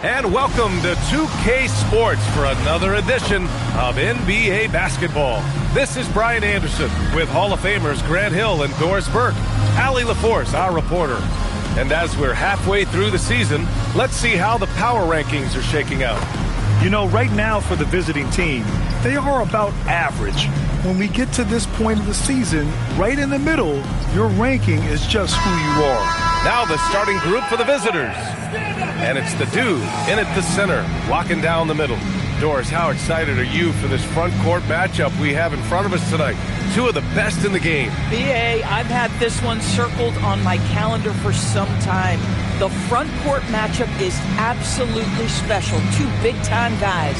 And welcome to 2K Sports for another edition of NBA basketball. This is Brian Anderson with Hall of Famers Grant Hill and Doris Burke, Allie LaForce, our reporter. And as we're halfway through the season, let's see how the power rankings are shaking out. You know, right now for the visiting team, they are about average. When we get to this point of the season, right in the middle, your ranking is just who you are. Now the starting group for the visitors. And it's the dude in at the center, locking down the middle. Doris, how excited are you for this front court matchup we have in front of us tonight? Two of the best in the game. BA, I've had this one circled on my calendar for some time. The front court matchup is absolutely special. Two big-time guys.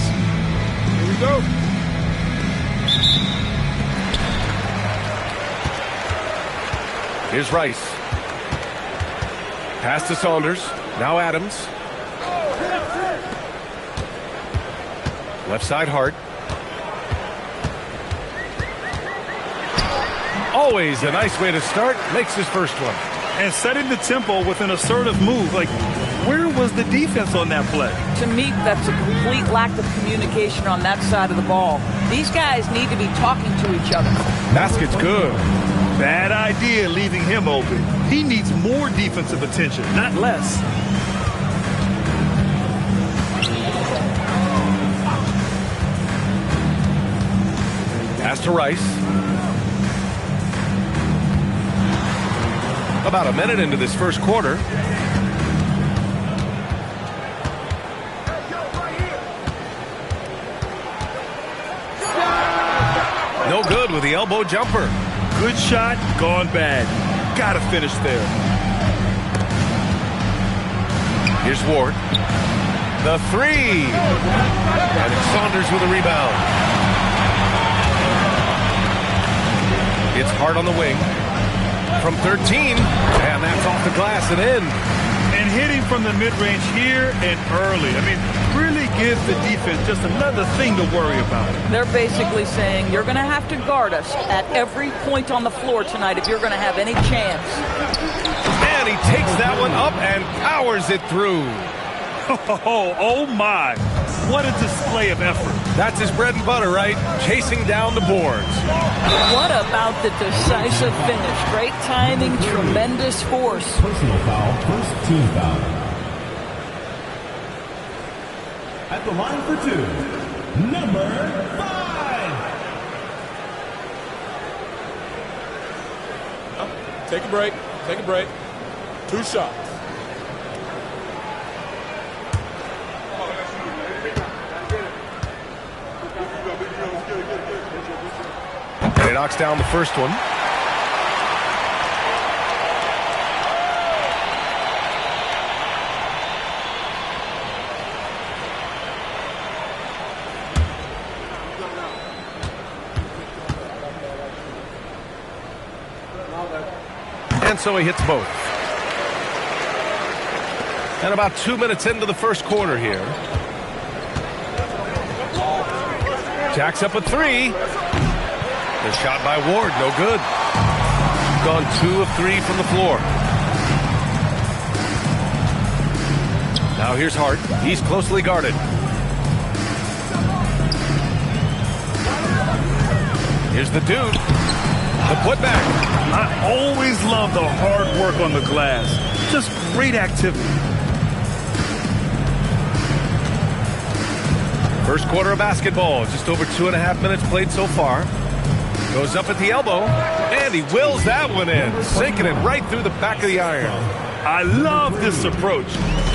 Here we go. Here's Rice. Pass to Saunders. Now Adams. Left side Hart. Always a nice way to start. Makes his first one. And setting the tempo with an assertive move. Like, where was the defense on that play? To me, that's a complete lack of communication on that side of the ball. These guys need to be talking to each other. Basket's good. Bad idea leaving him open. He needs more defensive attention, not less. Pass to Rice. About a minute into this first quarter. No good with the elbow jumper. Good shot, gone bad. Gotta finish there. Here's Ward. The three. And it's Saunders with a rebound. It's Hart on the wing. From 13. And that's off the glass and in. And hitting from the mid-range here and early. I mean, really gives the defense just another thing to worry about. They're basically saying you're going to have to guard us at every point on the floor tonight if you're going to have any chance. And he takes that one up and powers it through. Oh my. What a display of effort. That's his bread and butter, right? Chasing down the boards. What about the decisive finish? Great timing, tremendous force. Personal foul, first team foul. At the line for two, number 5. Take a break. Take a break. 2 shots. And he knocks down the first one. And so he hits both. And about 2 minutes into the first quarter here. Jacks up a three. The shot by Ward, no good. Gone 2 of 3 from the floor. Now here's Hart. He's closely guarded. Here's the dude. The putback. I always love the hard work on the glass. Just great activity. First quarter of basketball. Just over 2.5 minutes played so far. Goes up at the elbow, and he wills that one in, sinking it right through the back of the iron. I love this approach.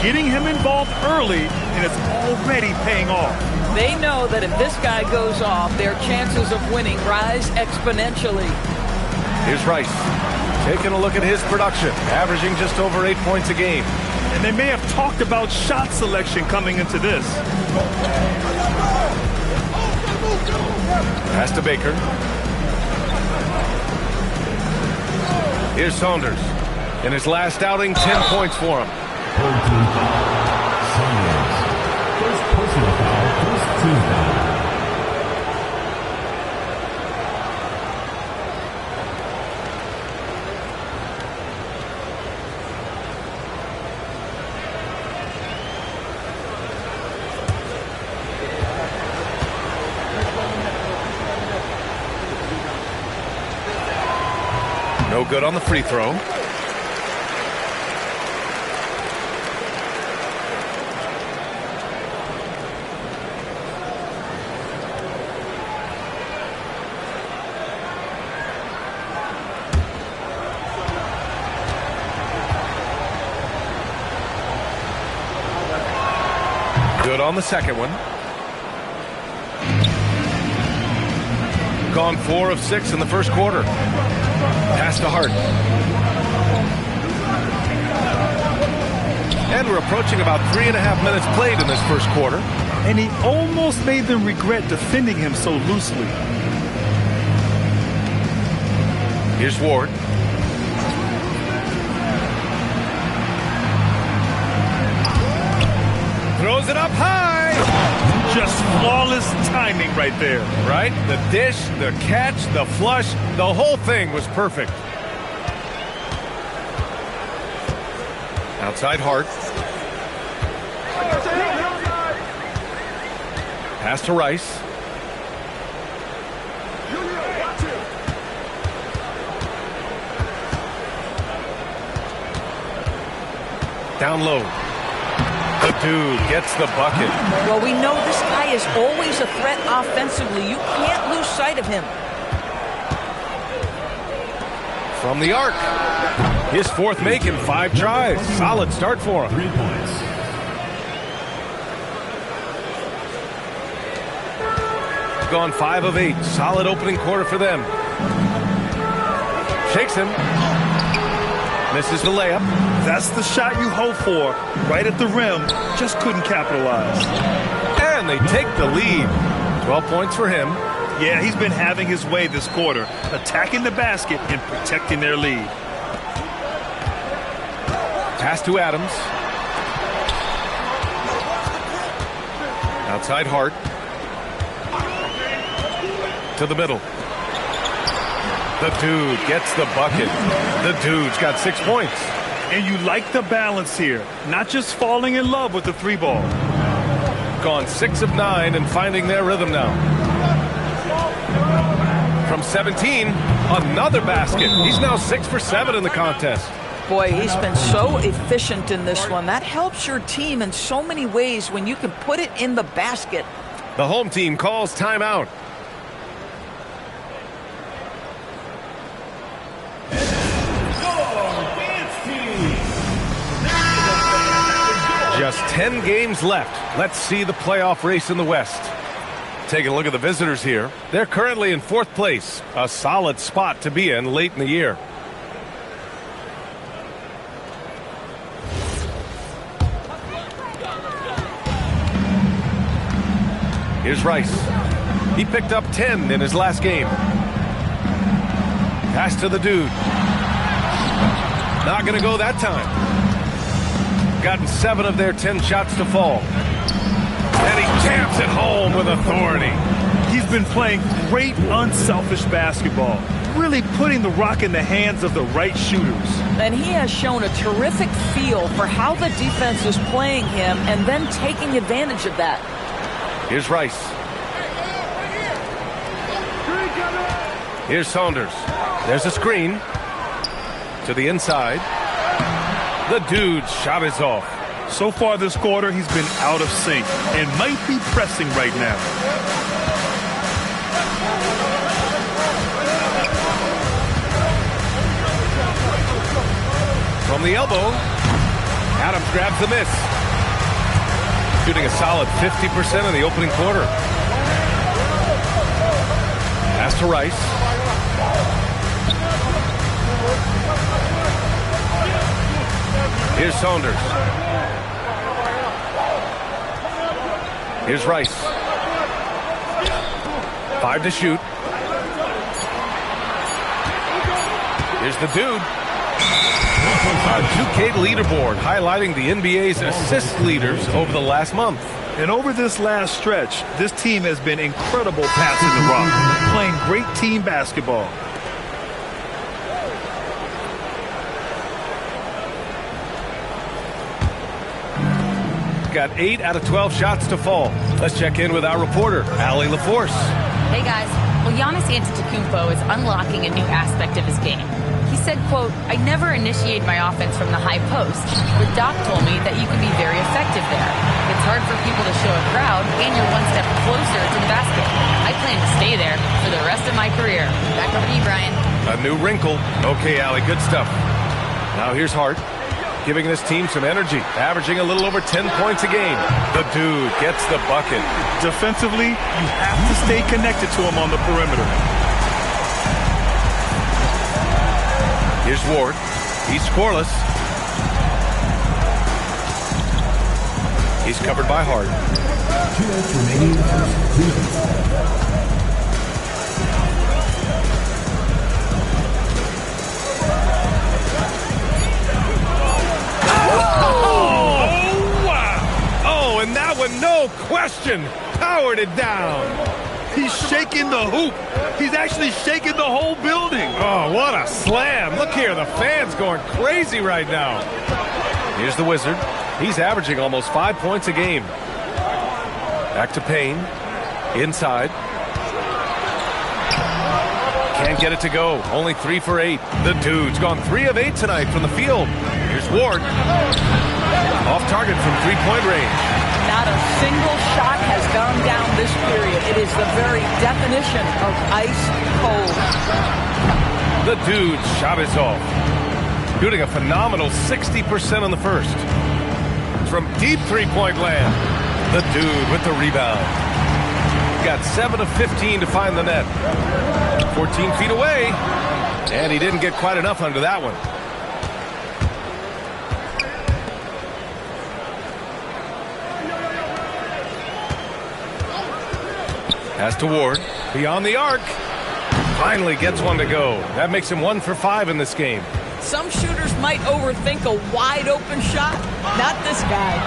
Getting him involved early, and it's already paying off. They know that if this guy goes off, their chances of winning rise exponentially. Here's Rice, taking a look at his production, averaging just over 8 points a game. And they may have talked about shot selection coming into this. Pass to Baker. Here's Saunders. In his last outing, 10 points for him. Saunders. First personal foul, first team foul. No good on the free throw. Good on the second one. Gone 4 of 6 in the first quarter. Pass to Hart. And we're approaching about 3.5 minutes played in this first quarter. And he almost made them regret defending him so loosely. Here's Ward. Throws it up high. Just flawless timing right there. Right? The dish, the catch, the flush, the whole thing was perfect. Outside Hart. Pass to Rice. Down low. The dude gets the bucket. Well, we know this guy is always a threat offensively. You can't lose sight of him. From the arc. His fourth make in 5 tries. Solid start for him. 3 points. Gone 5 of 8. Solid opening quarter for them. Shakes him. Misses the layup. That's the shot you hope for. Right at the rim. Just couldn't capitalize. And they take the lead. 12 points for him. Yeah, he's been having his way this quarter. Attacking the basket and protecting their lead. Pass to Adams. Outside Hart. To the middle. The dude gets the bucket. The dude's got 6 points. And you like the balance here. Not just falling in love with the 3 ball. Gone 6 of 9 and finding their rhythm now. From 17, another basket. He's now 6 for 7 in the contest. Boy, he's been so efficient in this one. That helps your team in so many ways when you can put it in the basket. The home team calls timeout. Just 10 games left. Let's see the playoff race in the West. Taking a look at the visitors here. They're currently in 4th place. A solid spot to be in late in the year. Here's Rice. He picked up 10 in his last game. Pass to the dude. Not going to go that time. Gotten 7 of their 10 shots to fall. And he jams it home with authority. He's been playing great unselfish basketball. Really putting the rock in the hands of the right shooters. And he has shown a terrific feel for how the defense is playing him and then taking advantage of that. Here's Rice. Here's Saunders. There's a screen. To the inside. The dude's shot is off. So far this quarter, he's been out of sync and might be pressing right now. From the elbow, Adams grabs the miss. Shooting a solid 50% in the opening quarter. Pass to Rice. Here's Saunders. Here's Rice. 5 to shoot. Here's the dude. A 2K leaderboard highlighting the NBA's assist leaders over the last month. And over this last stretch, this team has been incredible passing the rock, playing great team basketball. Got 8 out of 12 shots to fall. Let's check in with our reporter, Allie LaForce. Hey guys. Well, Giannis Antetokounmpo is unlocking a new aspect of his game. He said, quote, "I never initiate my offense from the high post, but Doc told me that you can be very effective there. It's hard for people to show a crowd, and you're one step closer to the basket. I plan to stay there for the rest of my career." Back over to you, Brian. A new wrinkle. Okay, Allie, good stuff. Now here's Hart, giving this team some energy, averaging a little over 10 points a game. The dude gets the bucket. Defensively, you have to stay connected to him on the perimeter. Here's Ward. He's scoreless. He's covered by Hart. 2 minutes remaining in the first. And that one, no question, powered it down. He's shaking the hoop. He's actually shaking the whole building. Oh, what a slam. Look here, the fans going crazy right now. Here's the Wizard. He's averaging almost 5 points a game. Back to Payne. Inside. Can't get it to go. Only 3 for 8. The dude's gone 3 of 8 tonight from the field. Here's Ward. Off target from 3-point range. Not a single shot has gone down this period. It is the very definition of ice cold. The dude's shot is off. Shooting a phenomenal 60% on the first. From deep 3-point land. The dude with the rebound. Got 7 of 15 to find the net. 14 feet away. And he didn't get quite enough under that one. Pass to Ward. Beyond the arc. Finally gets one to go. That makes him 1 for 5 in this game. Some shooters might overthink a wide open shot. Not this guy.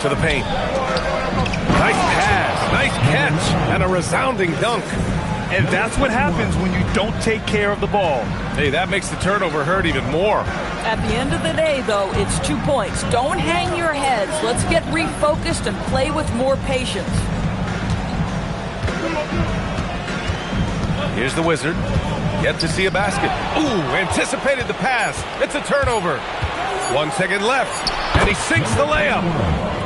To the paint. Nice pass. Nice catch. And a resounding dunk. And that's what happens when you don't take care of the ball. Hey, that makes the turnover hurt even more. At the end of the day, though, it's 2 points. Don't hang your heads. Let's get refocused and play with more patience. Here's the Wizard. Yet to see a basket. Ooh, anticipated the pass. It's a turnover. 1 second left. And he sinks the layup.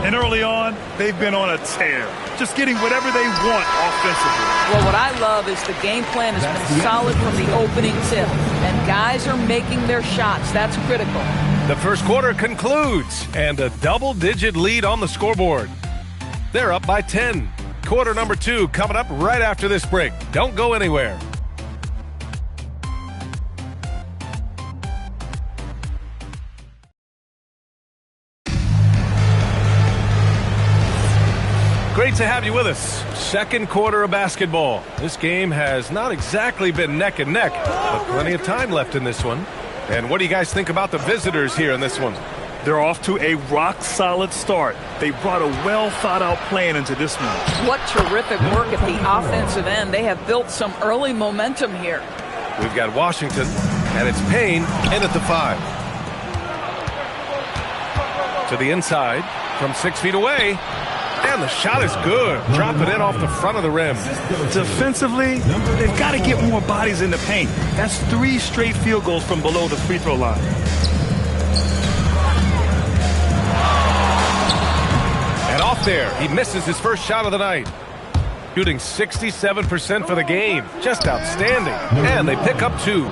And early on, they've been on a tear. Just getting whatever they want offensively. Well, what I love is the game plan has been solid from the opening tip. And guys are making their shots. That's critical. The first quarter concludes. And a double-digit lead on the scoreboard. They're up by 10. Quarter number 2 coming up right after this break. Don't go anywhere. Great to have you with us. Second quarter of basketball. This game has not exactly been neck and neck, but plenty of time left in this one. And what do you guys think about the visitors here in this one? They're off to a rock-solid start. They brought a well-thought-out plan into this one. What terrific work at the offensive end. They have built some early momentum here. We've got Washington, and it's Payne in at the 5. To the inside from 6 feet away. And the shot is good. Drop it in off the front of the rim. Defensively, they've got to get more bodies in the paint. That's 3 straight field goals from below the free throw line. And off there, he misses his first shot of the night. Shooting 67% for the game. Just outstanding. And they pick up 2.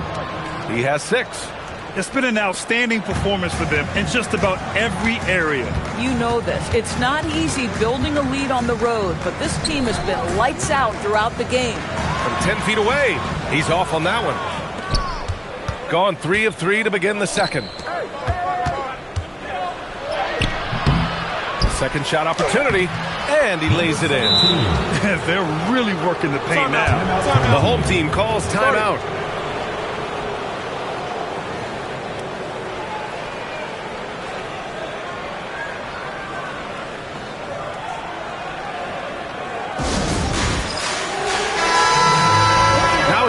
He has 6. It's been an outstanding performance for them in just about every area. You know this. It's not easy building a lead on the road, but this team has been lights out throughout the game. From 10 feet away, he's off on that one. Gone 3 of 3 to begin the second. Second shot opportunity, and he lays it in. They're really working the paint now. The home team calls timeout.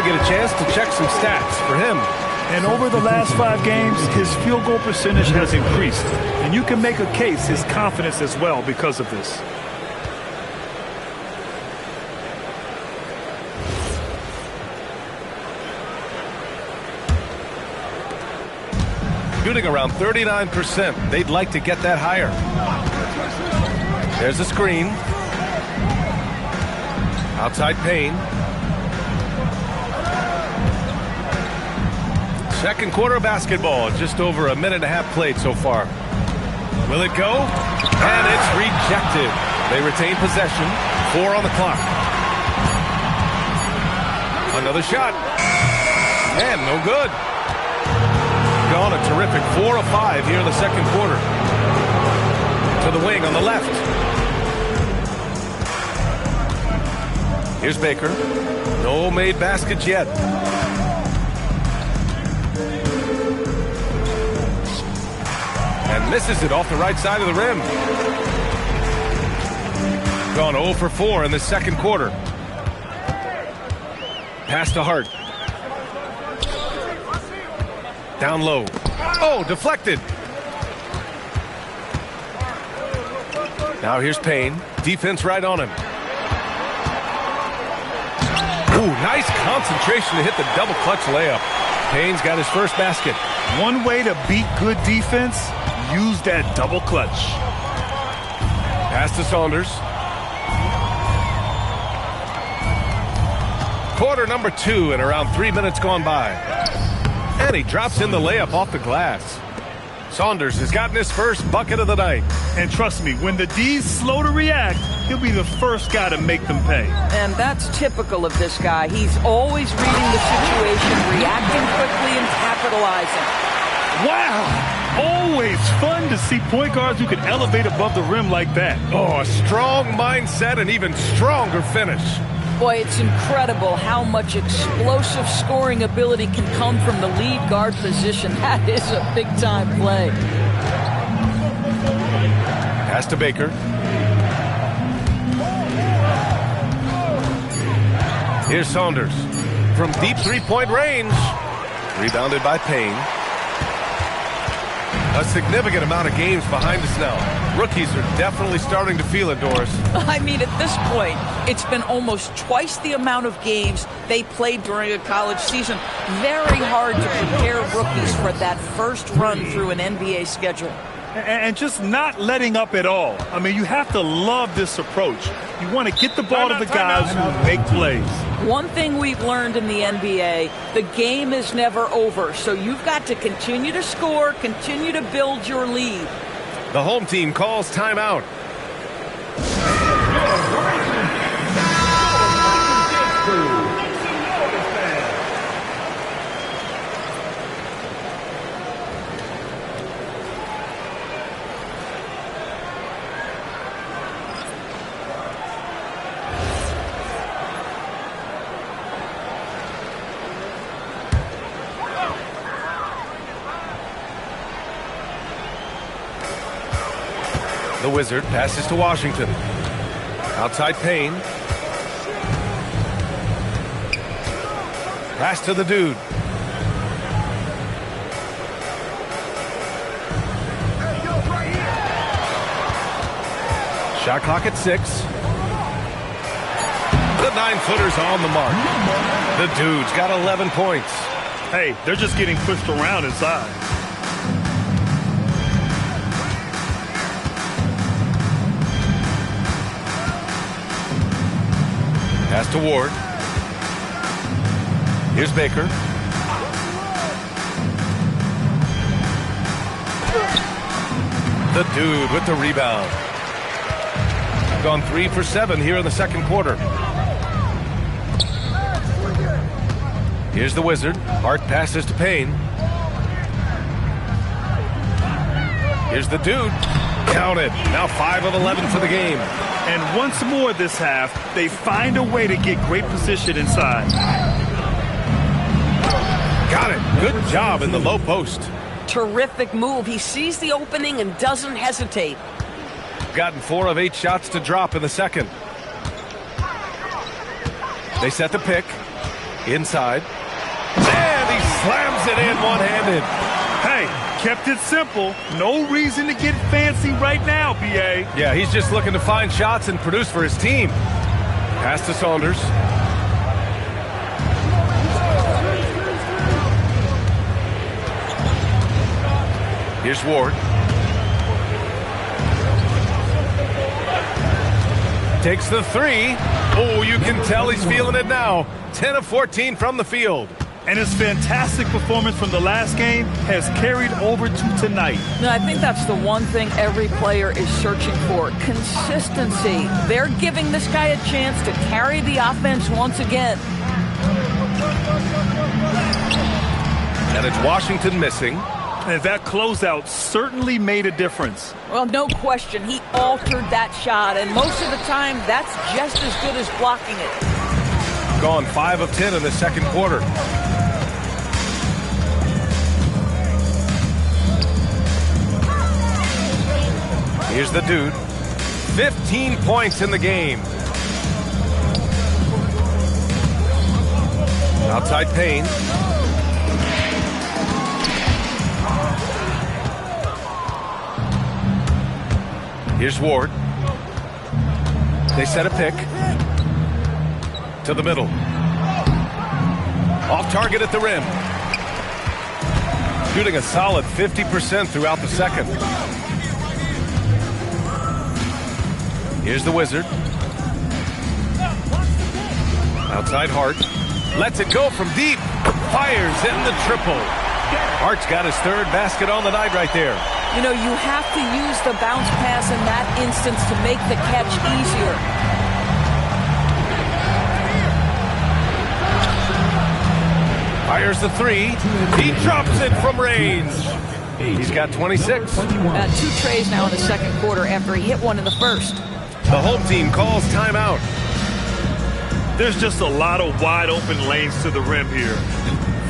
Get a chance to check some stats for him. And over the last 5 games, his field goal percentage has increased. And you can make a case his confidence as well because of this. shooting around 39%. They'd like to get that higher. There's a screen. Outside Payne. Second quarter basketball, just over a minute and a half played so far. Will it go? And it's rejected. They retain possession. 4 on the clock. Another shot. And no good. Gone a terrific 4 of 5 here in the second quarter. To the wing on the left. Here's Baker. No made baskets yet. And misses it off the right side of the rim. Gone 0 for 4 in the second quarter. Pass to Hart. Down low. Oh, deflected. Now here's Payne. Defense right on him. Ooh, nice concentration to hit the double clutch layup. Payne's got his first basket. One way to beat good defense, use that double clutch. Pass to Saunders. Quarter number 2 and around 3 minutes gone by. And he drops in the layup off the glass. Saunders has gotten his first bucket of the night. And trust me, when the D's slow to react, he'll be the first guy to make them pay. And that's typical of this guy. He's always reading the situation, reacting quickly and capitalizing. Wow! Always fun to see point guards who can elevate above the rim like that. Oh, a strong mindset and even stronger finish. Boy, it's incredible how much explosive scoring ability can come from the lead guard position. That is a big-time play. Pass to Baker. Here's Saunders. From deep three-point range. Rebounded by Payne. A significant amount of games behind us now. Rookies are definitely starting to feel it, Doris. I mean, at this point, it's been almost twice the amount of games they played during a college season. Very hard to prepare rookies for that first run through an NBA schedule. And just not letting up at all. I mean, you have to love this approach. You want to get the ball to the guys who make plays. One thing we've learned in the NBA, the game is never over. So you've got to continue to score, continue to build your lead. The home team calls timeout. The Wizard passes to Washington. Outside Payne. Pass to the Dude. Shot clock at 6. The 9-footer's on the mark. The Dude's got 11 points. Hey, they're just getting pushed around inside. Pass to Ward. Here's Baker. The Dude with the rebound. Gone 3 for 7 here in the second quarter. Here's the Wizard. Hart passes to Payne. Here's the Dude. Counted. Now 5 of 11 for the game. And once more this half, they find a way to get great position inside. Got it. Good job in the low post. Terrific move. He sees the opening and doesn't hesitate. Gotten 4 of 8 shots to drop in the second. They set the pick. Inside. And he slams it in one-handed. Hey, kept it simple. No reason to get fancy right now, B.A. Yeah, he's just looking to find shots and produce for his team. Pass to Saunders. Here's Ward. Takes the three. Oh, you can tell he's feeling it now. 10 of 14 from the field. And his fantastic performance from the last game has carried over to tonight. I think that's the one thing every player is searching for, consistency. They're giving this guy a chance to carry the offense once again. And it's Washington missing. And that closeout certainly made a difference. Well, no question. He altered that shot, and most of the time, that's just as good as blocking it. Gone 5 of 10 in the second quarter. Here's the dude. 15 points in the game. Outside Payne. Here's Ward. They set a pick. To the middle. Off target at the rim. Shooting a solid 50% throughout the second. Here's the Wizard. Outside Hart. Lets it go from deep. Fires in the triple. Hart's got his third basket on the night right there. You know, you have to use the bounce pass in that instance to make the catch easier. Fires the three. He drops it from range. He's got 26. 2 trays now in the second quarter after he hit one in the first. The home team calls timeout. There's just a lot of wide open lanes to the rim here.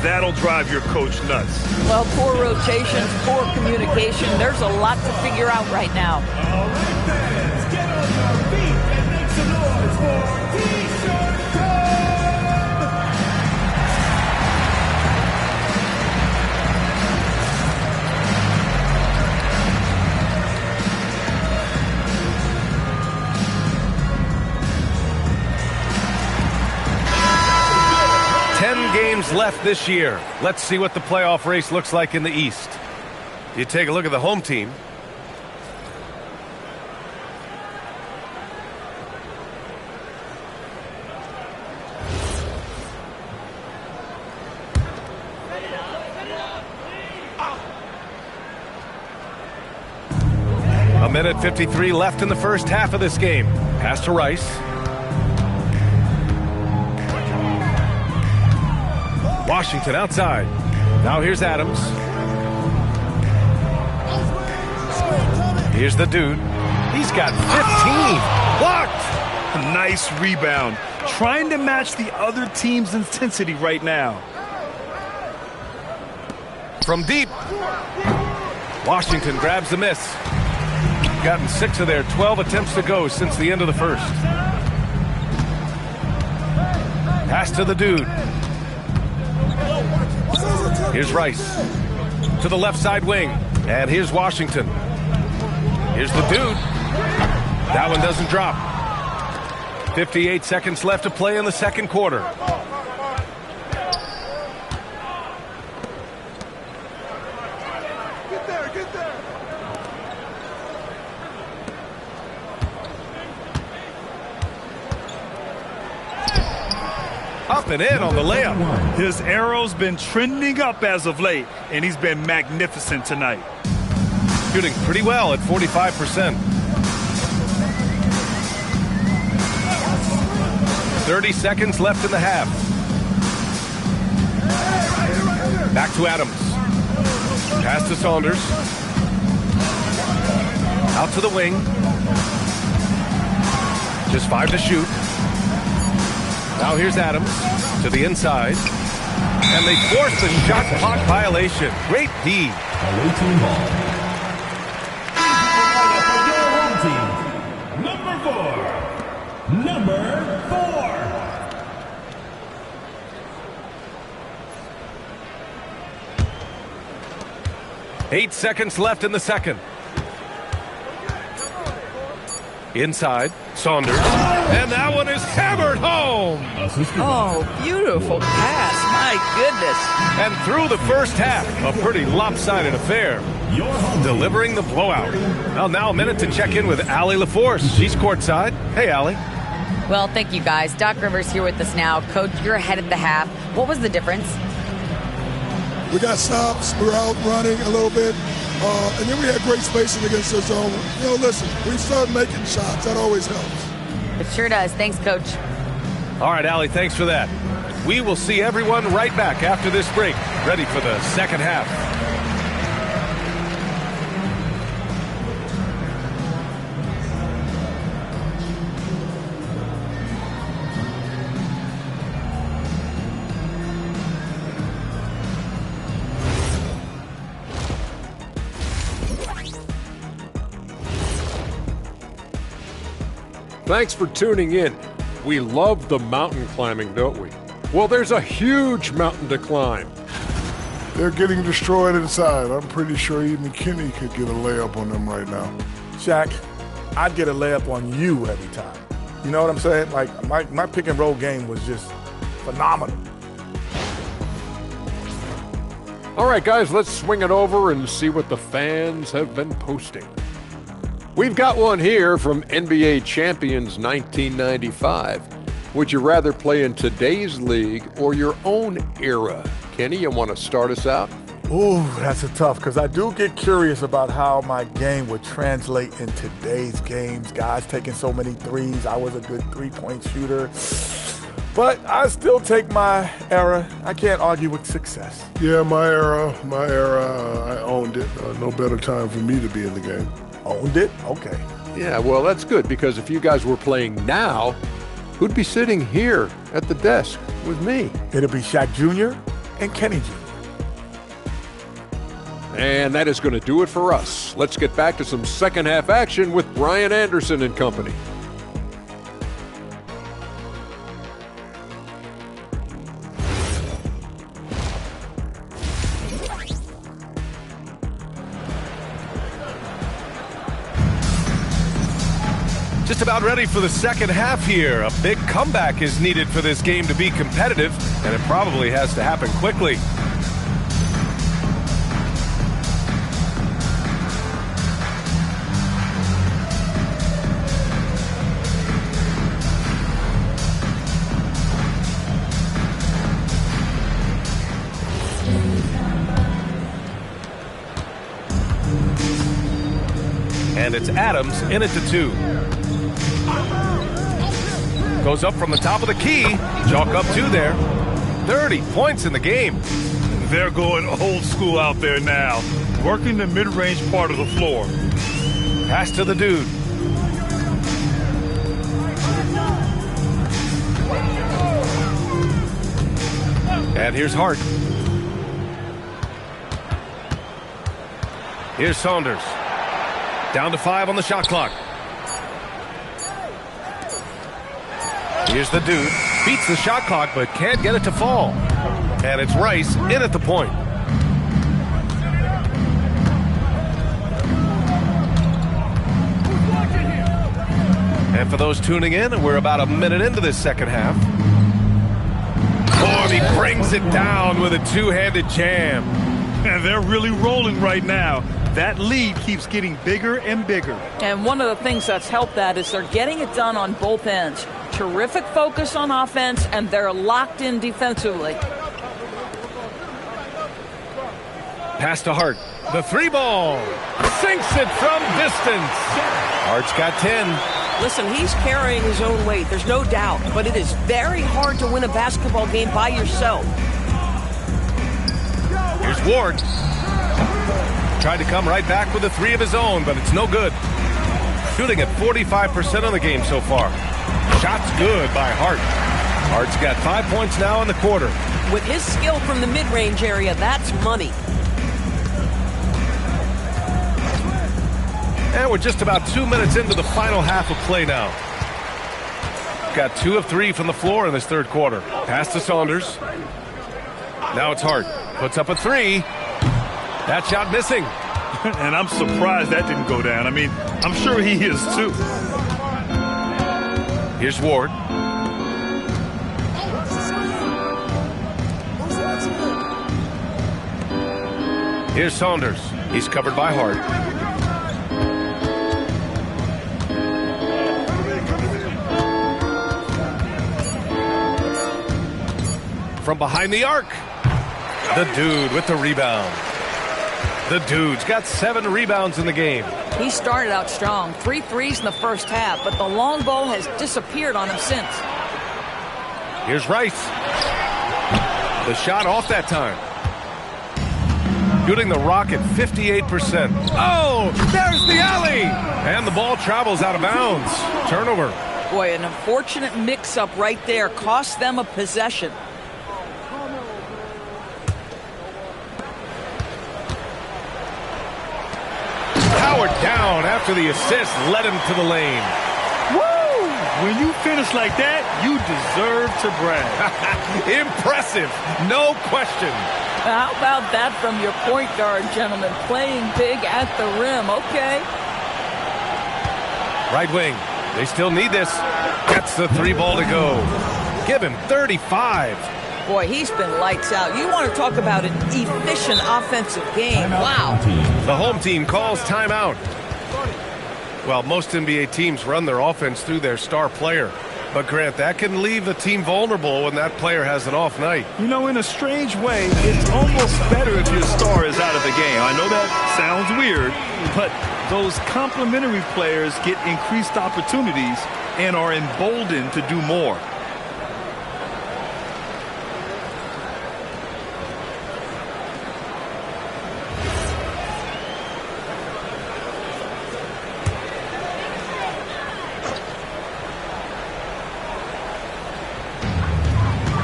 That'll drive your coach nuts. Well, poor rotations, poor communication. There's a lot to figure out right now. All right, fans, get on your feet and make some noise for T-shirt Code! 10 games left this year. Let's see what the playoff race looks like in the East. You take a look at the home team. A minute 53 left in the first half of this game. Pass to Rice. Washington outside. Now here's Adams. Here's the dude. He's got 15. Blocked. A nice rebound. Trying to match the other team's intensity right now. From deep. Washington grabs the miss. Gotten 6 of their 12 attempts to go since the end of the first. Pass to the dude. Here's Rice. To the left side wing. And here's Washington. Here's the dude. That one doesn't drop. 58 seconds left to play in the second quarter. Up and in on the layup. His arrow's been trending up as of late, and he's been magnificent tonight. Shooting pretty well at 45%. 30 seconds left in the half. Back to Adams. Pass to Saunders. Out to the wing. Just 5 to shoot. Now here's Adams to the inside. And they force the shot clock violation. Great D. Away team ball. Your home team. Number 4. 8 seconds left in the second. Inside, Saunders. And that one is hammered home. Oh, beautiful pass. My goodness. And through the first half, a pretty lopsided affair. delivering the blowout. Well, now a minute to check in with Allie LaForce. She's courtside. Hey, Allie. Well, thank you, guys. Doc Rivers here with us now. Coach, you're ahead at the half. What was the difference? We got stops. We were out running a little bit. And then we had great spacing against the zone. You know, listen, we started making shots. That always helps. It sure does. Thanks, Coach. All right, Allie, thanks for that. We will see everyone right back after this break, ready for the second half. Thanks for tuning in. We love the mountain climbing, don't we? Well, there's a huge mountain to climb. They're getting destroyed inside. I'm pretty sure even Kenny could get a layup on them right now. Shaq, I'd get a layup on you every time. You know what I'm saying? Like, my pick and roll game was just phenomenal. All right, guys, let's swing it over and see what the fans have been posting. We've got one here from NBA Champions 1995. Would you rather play in today's league or your own era? Kenny, you want to start us out? Ooh, that's a tough, because I do get curious about how my game would translate in today's games. Guys taking so many threes. I was a good three-point shooter. But I still take my era. I can't argue with success. Yeah, my era, I owned it. No better time for me to be in the game. Owned it? Okay. Yeah, well, that's good, because if you guys were playing now, who'd be sitting here at the desk with me? It'll be Shaq Jr. and Kenny Jr. And that is going to do it for us. Let's get back to some second half action with Brian Anderson and company. Just about ready for the second half here. A big comeback is needed for this game to be competitive, and it probably has to happen quickly. And it's Adams in it to 2. Goes up from the top of the key. Chalk up 2 there. 30 points in the game. They're going old school out there now, working the mid-range part of the floor. Pass to the dude. And here's Hart. Here's Saunders. Down to 5 on the shot clock. Here's the dude. Beats the shot clock, but can't get it to fall. And it's Rice in at the point. And for those tuning in, we're about a minute into this second half. Oh, and he brings it down with a two-handed jam. And they're really rolling right now. That lead keeps getting bigger and bigger. And one of the things that's helped that is they're getting it done on both ends. Terrific focus on offense, and they're locked in defensively. Pass to Hart. The 3 ball. Sinks it from distance. Hart's got 10. Listen, he's carrying his own weight. There's no doubt. But it is very hard to win a basketball game by yourself. Here's Ward. Tried to come right back with a 3 of his own, but it's no good. Shooting at 45% on the game so far. Shot's good by Hart. Hart's got 5 points now in the quarter. With his skill from the mid-range area, that's money. And we're just about 2 minutes into the final half of play now. Got 2 of 3 from the floor in this third quarter. Pass to Saunders. Now it's Hart. Puts up a 3. That shot missing. And I'm surprised that didn't go down. I mean, I'm sure he is too. Here's Ward. Here's Saunders. He's covered by Hart. From behind the arc. The dude with the rebound. The dude's got 7 rebounds in the game. He started out strong. 3 threes in the first half, but the long ball has disappeared on him since. Here's Rice. The shot off that time. Shooting the rock at 58%. Oh, there's the alley! And the ball travels out of bounds. Turnover. Boy, an unfortunate mix-up right there. Cost them a possession. Howard down after the assist led him to the lane. Woo! When you finish like that, you deserve to brag. Impressive, no question. How about that from your point guard, gentlemen? Playing big at the rim, okay. Right wing, they still need this. Gets the 3 ball to go. Give him 35. Boy, he's been lights out. You want to talk about an efficient offensive game. Wow. The home team calls timeout. Well, most NBA teams run their offense through their star player. But, Grant, that can leave the team vulnerable when that player has an off night. You know, in a strange way, it's almost better if your star is out of the game. I know that sounds weird, but those complementary players get increased opportunities and are emboldened to do more.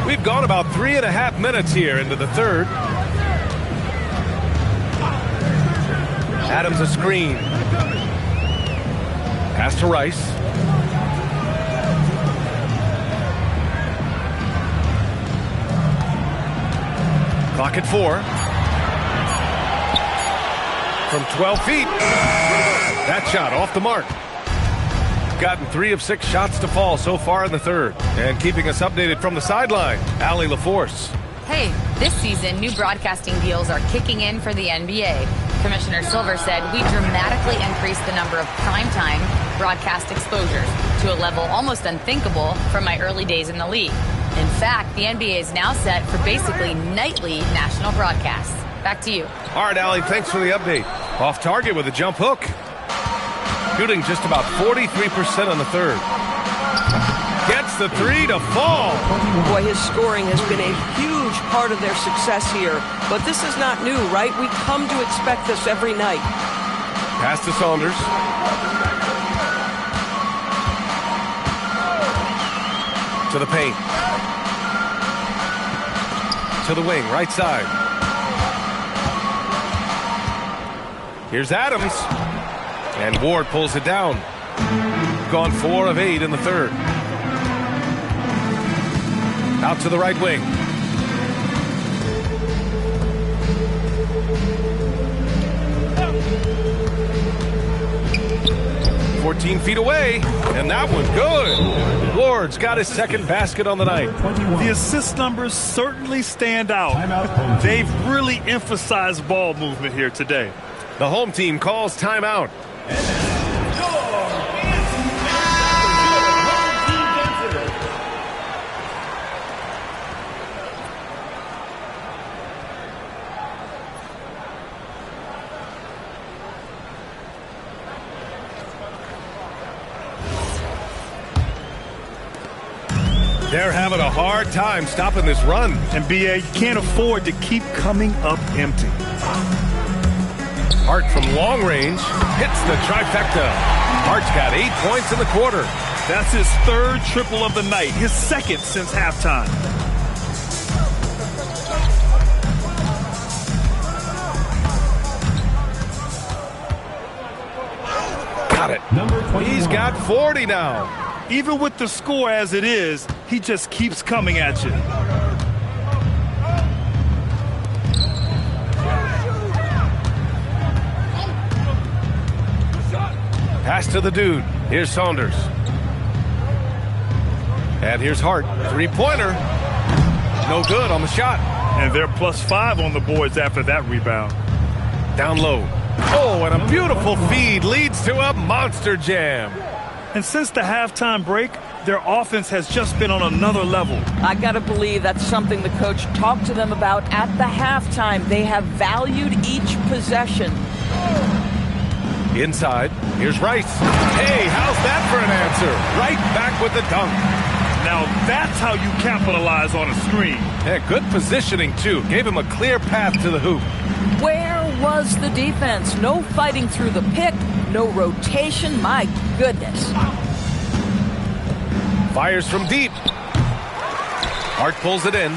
We've gone about 3.5 minutes here into the third. Adams a screen. Pass to Rice. Clock at 4. From 12 feet. That shot off the mark. Gotten 3 of 6 shots to fall so far in the third. And keeping us updated from the sideline, Allie LaForce. Hey, this season, new broadcasting deals are kicking in for the NBA. Commissioner Silver said we dramatically increased the number of primetime broadcast exposures to a level almost unthinkable from my early days in the league. In fact, the NBA is now set for basically nightly national broadcasts. Back to you. All right, Allie, thanks for the update. Off target with a jump hook. Shooting just about 43% on the third. Gets the 3 to fall. Boy, his scoring has been a huge part of their success here. But this is not new, right? We come to expect this every night. Pass to Saunders. To the paint. To the wing, right side. Here's Adams. And Ward pulls it down. Gone 4 of 8 in the third. Out to the right wing. "14 feet away, and that one good. Ward's got his second basket on the night. The assist numbers certainly stand out. They've really emphasized ball movement here today. The home team calls timeout. They're having a hard time stopping this run. And BA can't afford to keep coming up empty. Hart from long range hits the trifecta. Hart's got 8 points in the quarter. That's his 3rd triple of the night, his 2nd since halftime. Got it. He's got 40 now. Even with the score as it is, he just keeps coming at you. Pass to the dude. Here's Saunders. And here's Hart. 3-pointer. No good on the shot. And they're +5 on the boards after that rebound. Down low. Oh, and a beautiful feed leads to a monster jam. And since the halftime break, their offense has just been on another level. I got to believe that's something the coach talked to them about at the halftime. They have valued each possession. Inside, here's Rice. Hey, how's that for an answer? Right back with the dunk. Now that's how you capitalize on a screen. Yeah, good positioning, too. Gave him a clear path to the hoop. Where was the defense? No fighting through the pick, no rotation. My goodness. Fires from deep. Hart pulls it in.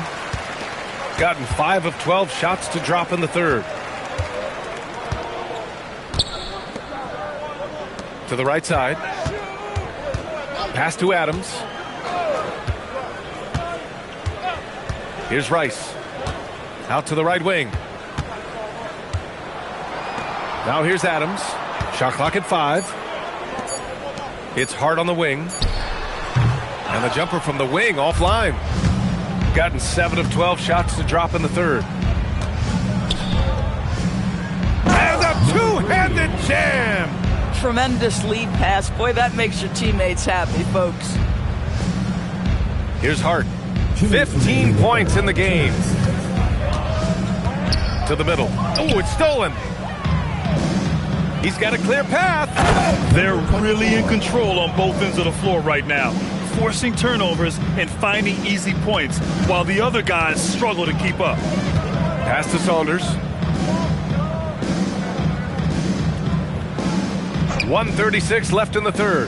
Gotten 5 of 12 shots to drop in the third. To the right side. Pass to Adams. Here's Rice. Out to the right wing. Now here's Adams. Shot clock at 5. It's Hart on the wing. And the jumper from the wing offline. Gotten 7 of 12 shots to drop in the third. And a two-handed jam. Tremendous lead pass. Boy, that makes your teammates happy, folks. Here's Hart. 15 points in the game. To the middle. Oh, it's stolen. He's got a clear path. They're really in control on both ends of the floor right now, forcing turnovers and finding easy points while the other guys struggle to keep up. Pass to Saunders. 1:36 left in the third.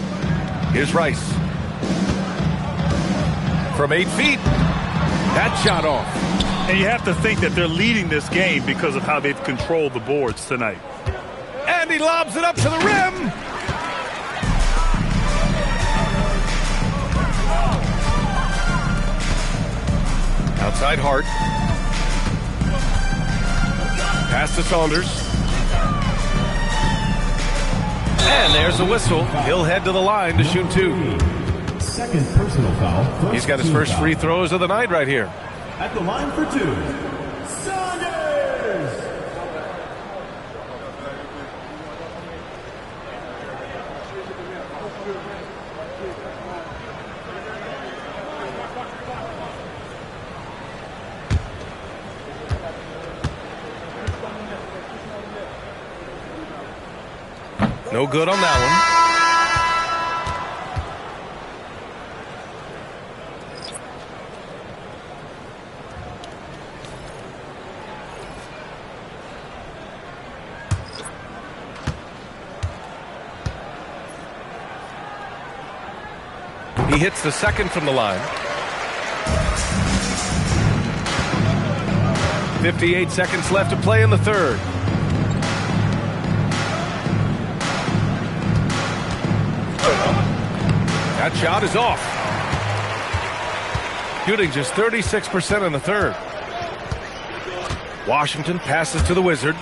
Here's Rice. From 8 feet. That shot off. And you have to think that they're leading this game because of how they've controlled the boards tonight. And he lobs it up to the rim. Outside Hart. Pass to Saunders. And there's a whistle. He'll head to the line to shoot 2. Second personal foul. He's got his first free throws of the night right here. At the line for 2, Saunders. No good on that one. He hits the second from the line. 58 seconds left to play in the third. That shot is off. Shooting just 36% in the third. Washington passes to the Wizard.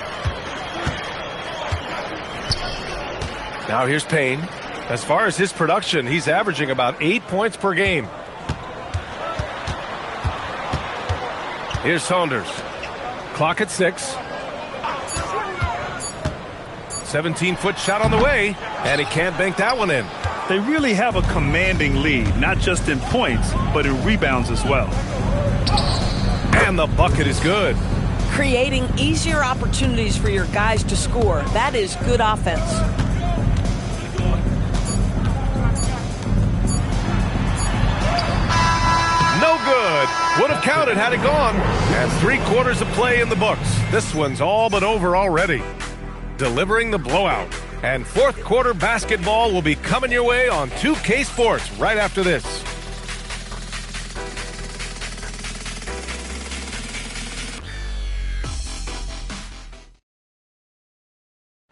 Now here's Payne. As far as his production, he's averaging about 8 points per game. Here's Saunders. Clock at 6. 17-foot shot on the way, and he can't bank that one in. They really have a commanding lead, not just in points, but in rebounds as well. And the bucket is good. Creating easier opportunities for your guys to score. That is good offense. No good. Would have counted had it gone. And 3 quarters of play in the books. This one's all but over already. Delivering the blowout. And fourth quarter basketball will be coming your way on 2K Sports right after this.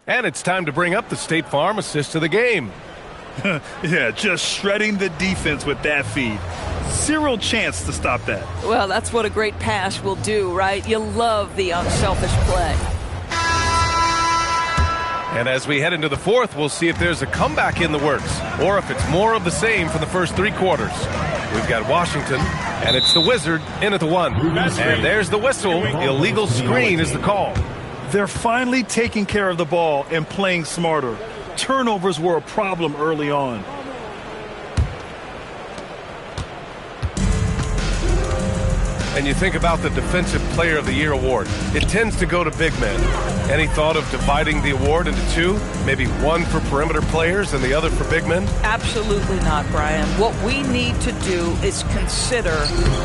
And it's time to bring up the State Farm assist of the game. Yeah, just shredding the defense with that feed. Zero chance to stop that. Well, that's what a great pass will do, right? You love the unselfish play. And as we head into the fourth, we'll see if there's a comeback in the works or if it's more of the same for the first 3 quarters. We've got Washington, and it's the Wizard in at the 1. And there's the whistle. Illegal screen is the call. They're finally taking care of the ball and playing smarter. Turnovers were a problem early on. And you think about the Defensive Player of the Year award. It tends to go to big men. Any thought of dividing the award into two? Maybe one for perimeter players and the other for big men? Absolutely not, Brian. What we need to do is consider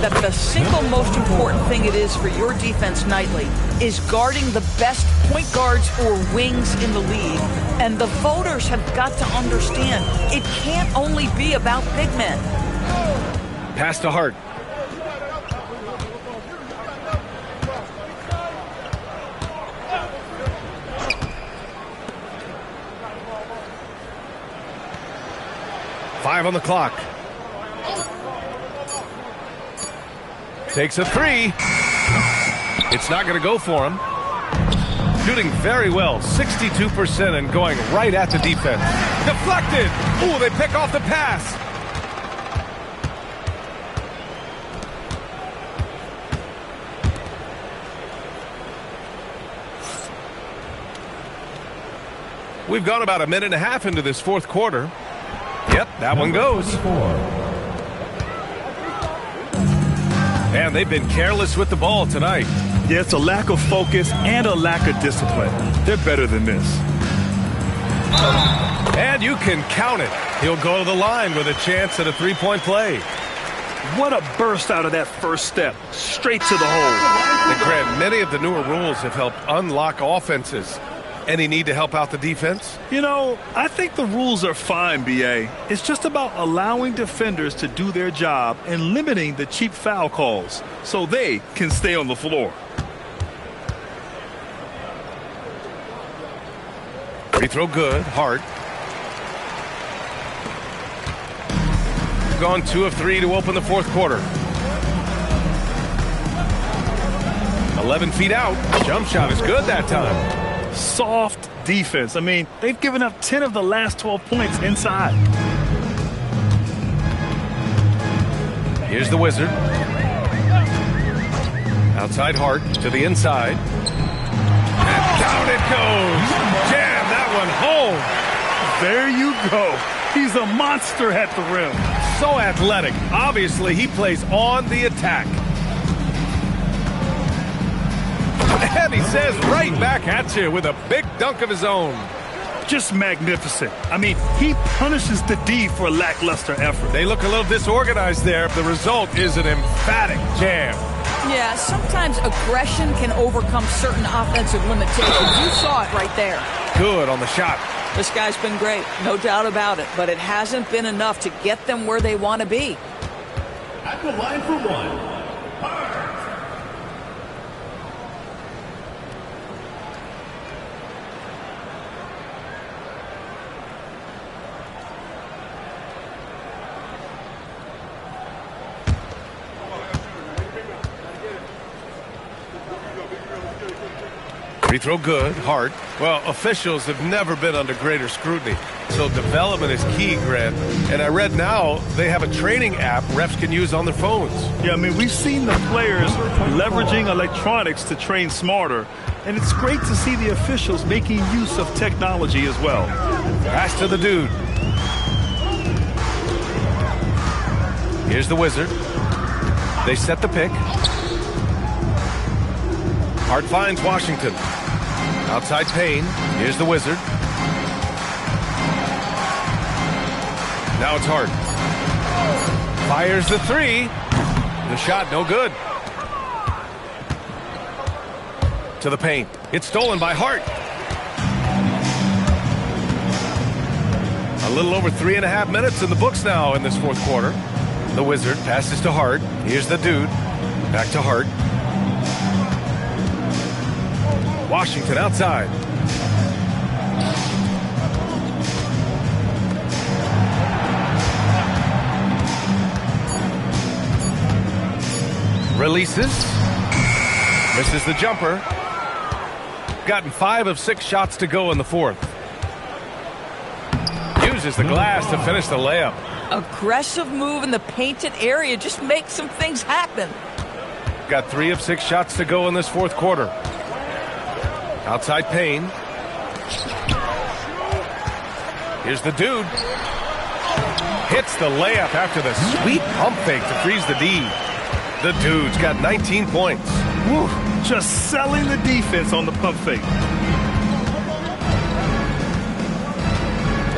that the single most important thing it is for your defense nightly is guarding the best point guards or wings in the league. And the voters have got to understand it can't only be about big men. Pass to Hart. Five on the clock. Takes a three. It's not going to go for him. Shooting very well, 62% and going right at the defense. Deflected. Ooh, they pick off the pass. We've gone about a minute and a half into this fourth quarter. Yep, that one goes. And they've been careless with the ball tonight. Yeah, it's a lack of focus and a lack of discipline. They're better than this. And you can count it. He'll go to the line with a chance at a three-point play. What a burst out of that first step. Straight to the hole. And Grant, many of the newer rules have helped unlock offenses. Any need to help out the defense? You know, I think the rules are fine, B.A. It's just about allowing defenders to do their job and limiting the cheap foul calls so they can stay on the floor. Free throw good. Hart. Gone 2 of 3 to open the fourth quarter. 11 feet out. Jump shot is good that time. Soft defense. I mean, they've given up 10 of the last 12 points inside. Here's the Wizard. Outside Hart to the inside. And down it goes. Jam that one home. There you go. He's a monster at the rim. So athletic. Obviously, he plays on the attack. And he says right back at you with a big dunk of his own. Just magnificent. I mean, he punishes the D for lackluster effort. They look a little disorganized there. The result is an emphatic jam. Yeah, sometimes aggression can overcome certain offensive limitations. You saw it right there. Good on the shot. This guy's been great, no doubt about it, but it hasn't been enough to get them where they want to be. At the line for one. Free throw good. Hart. Well, officials have never been under greater scrutiny. So development is key, Grant. And I read now they have a training app refs can use on their phones. Yeah, I mean, we've seen the players leveraging electronics to train smarter. And it's great to see the officials making use of technology as well. Pass to the dude. Here's the Wizard. They set the pick. Hart finds Washington. Outside Payne. Here's the Wizard. Now it's Hart. Fires the three. The shot no good. To the paint. It's stolen by Hart. A little over 3.5 minutes in the books now in this fourth quarter. The Wizard passes to Hart. Here's the dude. Back to Hart. Washington outside. Releases. Misses the jumper. Gotten 5 of 6 shots to go in the fourth. Uses the glass to finish the layup. Aggressive move in the painted area. Just make some things happen. Got 3 of 6 shots to go in this fourth quarter. Outside Payne. Here's the dude. Hits the layup after the sweet pump fake to freeze the D. The dude's got 19 points. Woo, just selling the defense on the pump fake.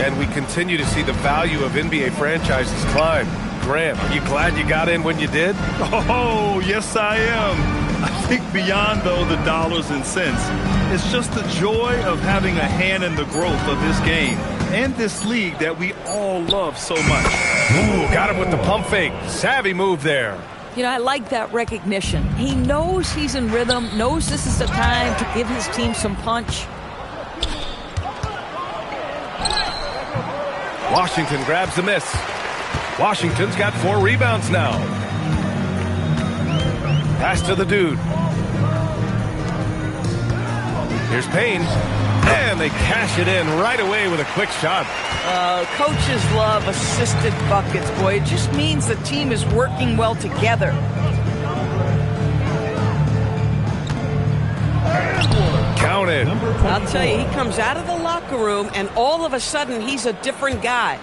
And we continue to see the value of NBA franchises climb. Grant, are you glad you got in when you did? Oh, yes, I am. I think beyond, though, the dollars and cents, it's just the joy of having a hand in the growth of this game and this league that we all love so much. Ooh, got him with the pump fake. Savvy move there. You know, I like that recognition. He knows he's in rhythm, knows this is the time to give his team some punch. Washington grabs the miss. Washington's got 4 rebounds now. Pass to the dude. Here's Payne. And they cash it in right away with a quick shot. Coaches love assisted buckets, boy. It just means the team is working well together. Counted. I'll tell you, he comes out of the locker room, and all of a sudden, he's a different guy.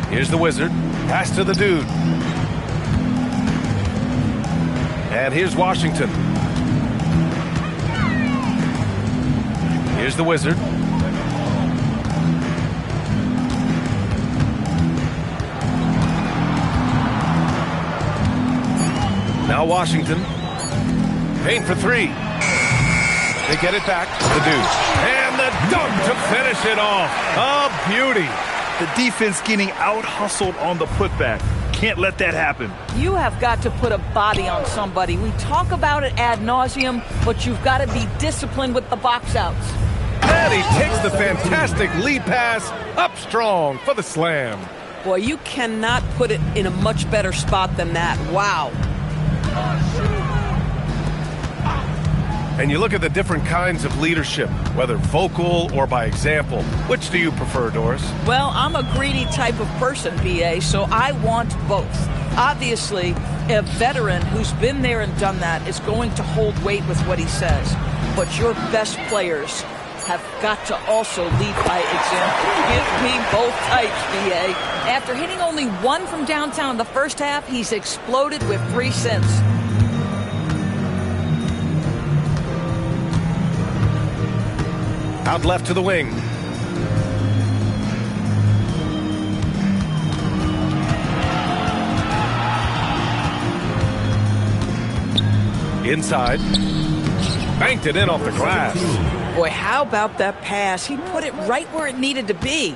Here's the Wizard. Pass to the dude. And here's Washington. Here's the Wizard. Now Washington. Payne for 3. They get it back to the dude. And the dunk to finish it off. A beauty. The defense getting out-hustled on the putback. Can't let that happen. You have got to put a body on somebody. We talk about it ad nauseum, but you've got to be disciplined with the box outs. And he takes the fantastic lead pass up strong for the slam. Boy, you cannot put it in a much better spot than that. Wow. And you look at the different kinds of leadership, whether vocal or by example. Which do you prefer, Doris? Well, I'm a greedy type of person, BA, so I want both. Obviously, a veteran who's been there and done that is going to hold weight with what he says. But your best players have got to also lead by example. Give me both types, BA. After hitting only 1 from downtown in the first half, he's exploded with 3 since. Out left to the wing. Inside. Banked it in off the glass. Boy, how about that pass? He put it right where it needed to be.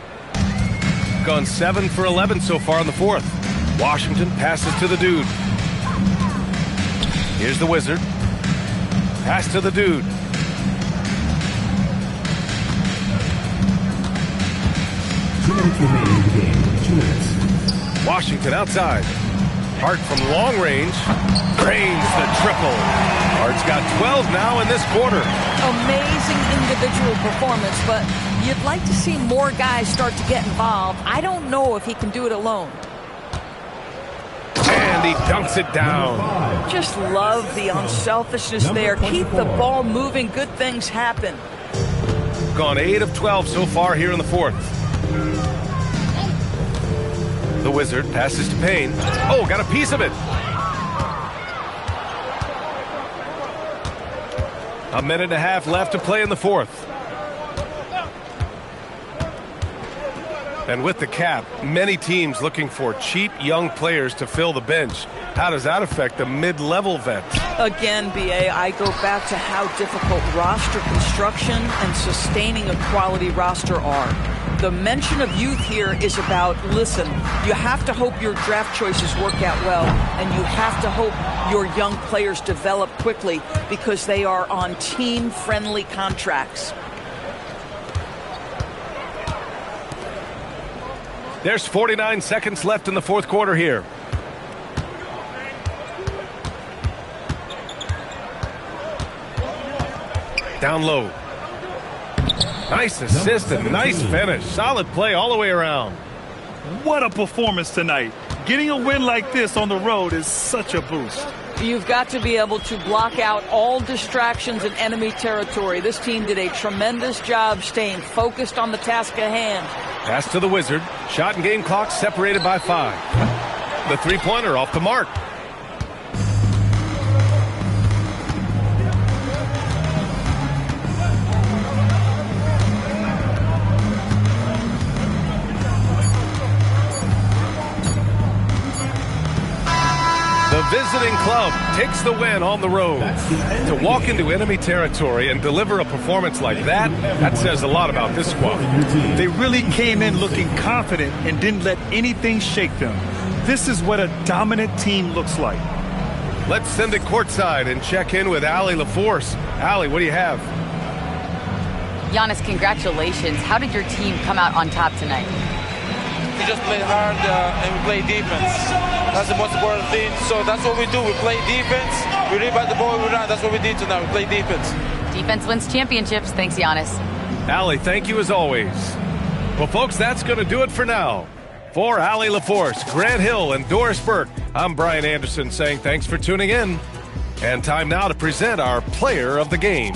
Gone 7 for 11 so far in the 4th. Washington passes to the dude. Here's the Wizard. Pass to the dude. Washington outside. Hart from long range. Drains the triple. Hart's got 12 now in this quarter. Amazing individual performance, but you'd like to see more guys start to get involved. I don't know if he can do it alone. And he dunks it down. Just love the unselfishness there. Keep the ball moving. Good things happen. Gone 8 of 12 so far here in the 4th. The Wizard passes to Payne. Oh, got a piece of it. A minute and a half left to play in the 4th. And with the cap, many teams looking for cheap young players to fill the bench. How does that affect the mid-level vets? Again, BA, I go back to how difficult roster construction and sustaining a quality roster are. The mention of youth here is about, listen, you have to hope your draft choices work out well, and you have to hope your young players develop quickly because they are on team-friendly contracts. There's 49 seconds left in the 4th quarter here. Down low. Nice assist and nice finish. Solid play all the way around. What a performance tonight. Getting a win like this on the road is such a boost. You've got to be able to block out all distractions in enemy territory. This team did a tremendous job staying focused on the task at hand. Pass to the Wizard. Shot and game clock separated by 5. The three-pointer off the mark. The visiting club takes the win on the road. To walk into enemy territory and deliver a performance like that says a lot about this squad. They really came in looking confident and didn't let anything shake them. This is what a dominant team looks like. Let's send it courtside and check in with Allie LaForce. Allie, what do you have? Giannis, congratulations. How did your team come out on top tonight? We just played hard and we played defense. That's the most important thing. So that's what we do. We play defense. We rebound the ball, we run. That's what we did tonight. We play defense. Defense wins championships. Thanks, Giannis. Allie, thank you as always. Well, folks, that's going to do it for now. For Allie LaForce, Grant Hill, and Doris Burke, I'm Brian Anderson saying thanks for tuning in. And time now to present our player of the game.